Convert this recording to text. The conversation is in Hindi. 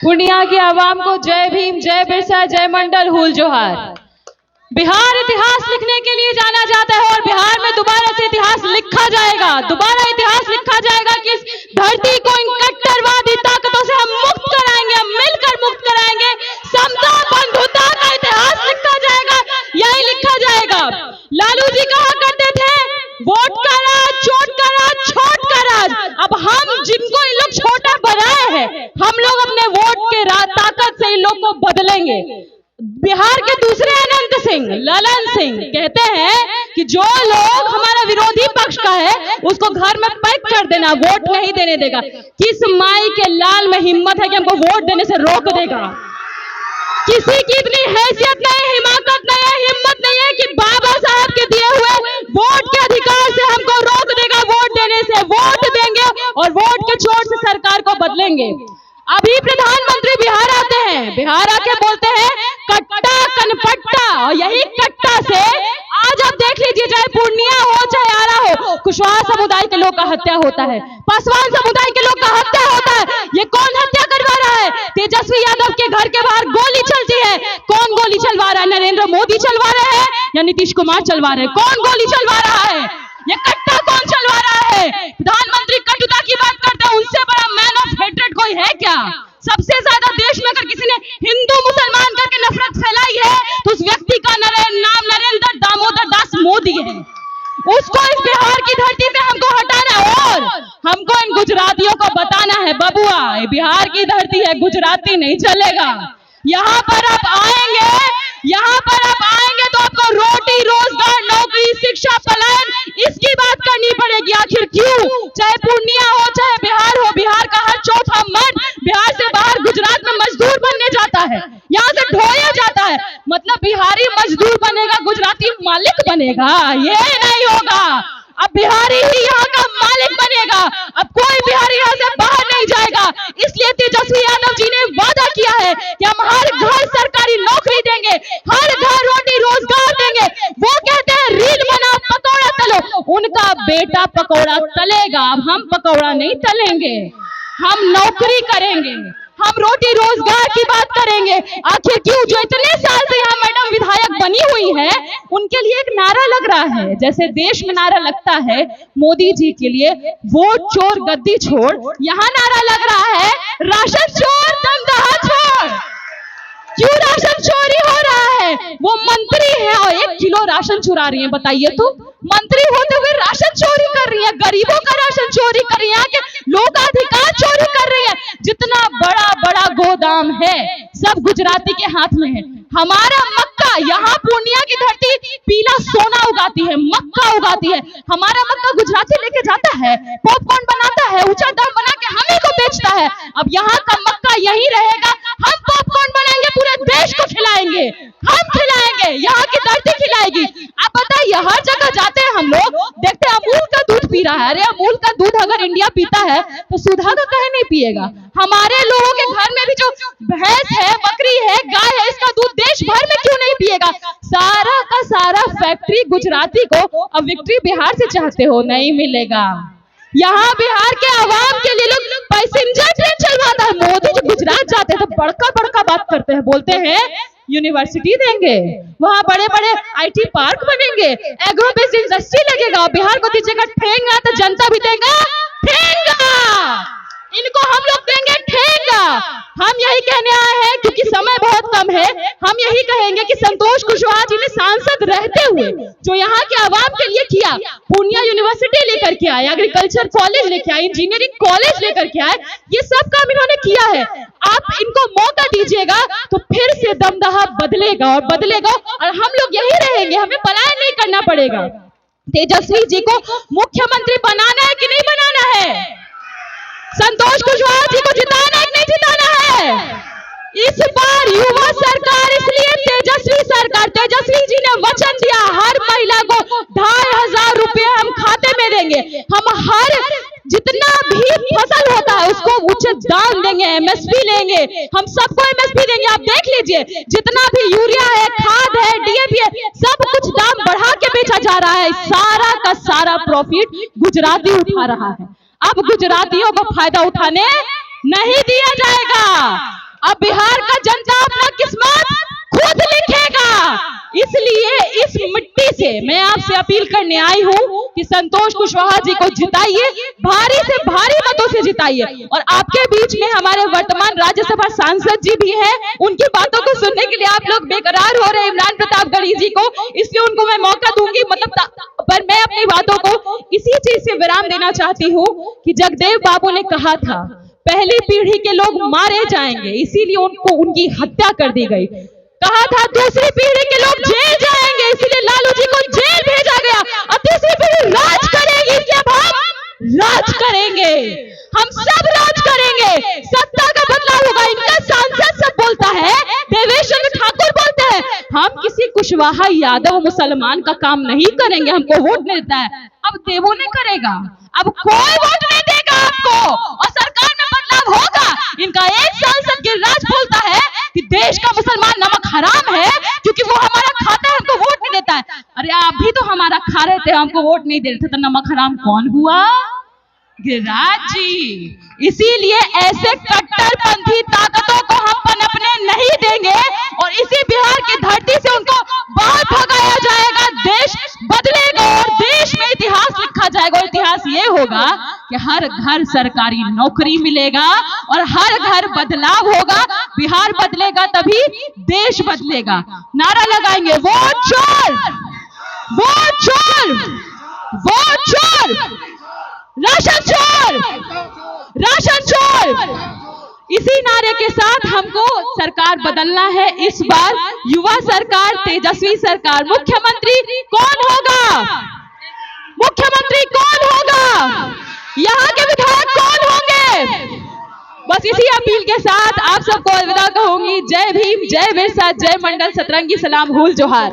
पूर्णिया की आवाम को जय भीम, जय बिरसा, जय मंडल, हुल जोहार। बिहार इतिहास लिखने के लिए जाना जाता है और बिहार में दोबारा से इतिहास लिखा जाएगा। दोबारा इतिहास लिखा जाएगा कि इस धरती को इन कट्टरवादी ताकतों से हम मुक्त कराएंगे, हम मिलकर मुक्त कराएंगे। समता बंधुता का इतिहास लिखा जाएगा, यही लिखा जाएगा। लालू जी कहा करते थे, वोट का राज, चोट का राज, छोट का राज। अब हम जिनको इन लोग छोटा बनाए हैं, हम लोग अपने वोट के ताकत से इन लोग को बदलेंगे। बिहार के दूसरे अनंत सिंह, ललन सिंह कहते हैं कि जो लोग हमारा विरोधी पक्ष का है उसको घर में पैक कर देना, वोट नहीं देने देगा। किस माई के लाल में हिम्मत है कि हमको वोट देने से रोक देगा? किसी की इतनी हैसियत नहीं, हिमाकत नहीं है, हिम्मत नहीं है कि बाबा साहब के दिए हुए वोट के अधिकार से हमको रोक देगा वोट देने से। वोट देंगे और वोट के चोट से सरकार को बदलेंगे। अभी प्रधानमंत्री बिहार आते हैं, बिहार आके बोलते हैं कट्टा कनपट्टा, और यही कट्टा से आज आप देख लीजिए, चाहे पूर्णिया हो चाहे आरा हो, कुशवाहा समुदाय के लोग का हत्या होता है, पासवान समुदाय के लोग का हत्या होता है। ये कौन हत्या करवा रहा है? तेजस्वी यादव के घर के बाहर गोली चलती है। कौन गोली चलवा रहा है? नरेंद्र मोदी चलवा रहे हैं या नीतीश कुमार चलवा रहे हैं? कौन गोली चलवा रहा है? ये कट्टा कौन चलवा रहा है? प्रधानमंत्री कटुता की बात करते हैं, उनसे बड़ा मैन ऑफ हेट्रेड कोई है क्या? सबसे ज्यादा देश में अगर किसी ने हिंदू मुसलमान करके नफरत फैलाई है तो उस व्यक्ति का नाम नरेंद्र दामोदर दास मोदी है। उसको इस बिहार की धरती से हमको हटाना है और हमको इन गुजरातियों को बताना है, बबुआ ये बिहार की धरती है, गुजराती नहीं चलेगा। यहाँ पर आप आएंगे, यहाँ पर आप आएंगे तो आपको रोटी, रोजगार, नौकरी, शिक्षा, पलायन, इसकी बात करनी पड़ेगी। आखिर क्यों? चाहे पूर्णिया हो चाहे बिहार हो, बिहार का हर चौथा मर्द बिहार से बाहर गुजरात में मजदूर बनने जाता है, यहाँ से ढोया जाता है। मतलब बिहारी मजदूर बनेगा, गुजराती मालिक बनेगा? ये नहीं होगा। अब बिहारी ही यहाँ का मालिक बनेगा। अब कोई बिहारी यहाँ से बाहर नहीं जाएगा। इसलिए तेजस्वी यादव जी ने वादा किया है कि हम हर घर सरकारी नौकरी देंगे, हर घर रोटी रोजगार देंगे। वो कहते हैं रील बनाओ, पकौड़ा तलो, उनका बेटा पकौड़ा तलेगा। अब हम पकौड़ा नहीं तलेंगे, हम नौकरी करेंगे, हम रोटी रोजगार की बात करेंगे। आखिर क्यों? जो इतने साल से यहाँ मैडम विधायक बनी हुई है, उनके लिए एक नारा लग रहा है, जैसे देश में नारा लगता है मोदी जी के लिए, वोट चोर गद्दी छोड़, यहाँ नारा लग रहा है राशन चोर दमदहा छोड़। क्यों राशन चोरी हो रहा है? वो मंत्री है और 1 किलो राशन चुरा रही है। बताइए तो, मंत्री होते हुए राशन चोरी कर रही है, गरीबों का राशन चोरी कर रही है, के लोकाधिकार चोरी कर रही है। जितना बड़ा बड़ा गोदाम है सब गुजराती के हाथ में है। हमारा मक्का, यहाँ पूर्णिया की धरती पीला सोना उगाती है, मक्का उगाती है। हमारा मक्का गुजराती लेके जाता है, पॉपकॉर्न बनाता है, ऊंचा दाम बना के हमें को बेचता है। अब यहाँ का मक्का यही रहेगा, हम पॉपकॉर्न बनाएंगे, पूरे देश को खिलाएंगे, हम खिलाएंगे, यहाँ की धरती खिलाएगी। आप बताइए, हर जगह जाते हैं हम लोग, देखते हैं अमूल का दूध पी रहा है। अरे अमूल का दूध अगर इंडिया पीता है तो सुधा का कहे नहीं पिएगा? हमारे लोगों के घर में भी जो भैंस है, बकरी है, गाय है, इसका दूध देश भर में क्यों नहीं पिएगा? सारा का सारा फैक्ट्री गुजराती को। अब विक्ट्री बिहार से चाहते हो, नहीं मिलेगा। यहाँ बिहार के आवाम के लिए लोग पैसेंजर ट्रेन चलवाता है। मोदी जी गुजरात जाते हैं तो बड़का बड़का बात करते हैं, बोलते हैं यूनिवर्सिटी देंगे, वहां बड़े बड़े IT पार्क बनेंगे, एग्रो बेस्ड इंडस्ट्री लगेगा। बिहार को दीजिएगा ठेंगा तो जनता भी देगा ठेंगा, इनको हम लोग देंगे ठेंगा। हम यही कहने आए हैं, क्योंकि समय बहुत कम है, हम यही कहेंगे कि संतोष कुशवाहा जी ने सांसद रहते हुए जो यहाँ के आवाम के लिए किया, पूर्णिया यूनिवर्सिटी लेकर के आए, एग्रीकल्चर कॉलेज लेके आए, इंजीनियरिंग कॉलेज लेकर के आए, ये सब काम इन्होंने किया है। आप इनको मौका दीजिएगा तो फिर से दमदहा बदलेगा और बदलेगा, और हम लोग यही रहेंगे, हमें पलायन नहीं करना पड़ेगा। तेजस्वी जी को मुख्यमंत्री बनाना है कि नहीं बनाना है? संतोष कुशवाहा जी को जिताना है कि नहीं जिताना है? इस बार युवा सरकार, इसलिए तेजस्वी सरकार, तेजस्वी जी ने वचन दिया हर महिला को 2500 रुपए हम खाते में देंगे। हम हर जितना भी फसल होता है उसको उचित दाम देंगे, MSP लेंगे, हम सबको MSP देंगे। आप देख लीजिए, जितना भी यूरिया है, खाद है, DAP है, सब कुछ दाम बढ़ा के बेचा जा रहा है। सारा का सारा प्रॉफिट गुजराती उठा रहा है। अब गुजरातियों को फायदा उठाने नहीं दिया जाएगा। अब बिहार का जनता अपना किस्मत खुद लिखेगा। इसलिए इस मिट्टी से मैं आपसे अपील करने आई हूं कि संतोष कुशवाहा जी को जिताइए, भारी से भारी मतों से जिताइए। और आपके बीच में हमारे वर्तमान राज्यसभा सांसद जी भी हैं, उनकी बातों को सुनने के लिए आप लोग बेकरार हो रहे हैं इमरान प्रताप गढ़ी जी को, इसलिए उनको मैं मौका दूंगी। पर मैं अपनी बातों को इसी चीज से विराम देना चाहती हूँ कि जगदेव बाबू ने कहा था पहली पीढ़ी के लोग मारे जाएंगे, इसीलिए उनको उनकी हत्या कर दी गई। कहा था दूसरी पीढ़ी के लोग जेल जाएंगे, इसीलिए लालू जी को जेल भेजा गया। और तीसरी पीढ़ी राज करेगी, इसलिए अब हम राज करेंगे, हम सब राज करेंगे, सत्ता का बदलाव होगा। इनका सांसद सब बोलता है, देवेश चंद्र ठाकुर बोलते हैं हम किसी कुशवाहा यादव मुसलमान का काम नहीं करेंगे, हमको वोट नहीं देता है। अब देवो ने करेगा, अब कोई वोट नहीं देगा आपको और सरकार में बदलाव होगा। इनका एक सांसद गिरिराज बोलता है कि देश का मुसलमान नमक हराम है क्योंकि वो हमारा खाता है, हमको वोट नहीं देता है। अरे आप भी तो हमारा खा रहे थे, हमको वोट नहीं दे रहे थे, तो नमक हराम कौन हुआ? गिरिराज जी। इसीलिए ऐसे कट्टरपंथी ताकतों को हम पनपने नहीं देंगे और इसी बिहार की धरती से उनको बाहर भगाया जाएगा। देश बदलेगा और देश में इतिहास लिखा जाएगा। और इतिहास ये होगा कि हर घर सरकारी नौकरी मिलेगा और हर घर बदलाव होगा। बिहार बदलेगा तभी देश बदलेगा। नारा लगाएंगे वोट चोर, वोट चोर, वोट चोर, राशन चोर, राशन चोर। इसी नारे के साथ हमको सरकार बदलना है। इस बार युवा सरकार, तेजस्वी सरकार। मुख्यमंत्री कौन होगा? मुख्यमंत्री कौन होगा? यहाँ के विधायक कौन होंगे? बस इसी अपील के साथ आप सबको अलविदा कहूंगी। जय भीम, जय बिरसा, जय मंडल, सतरंगी सलाम, हुल जोहार।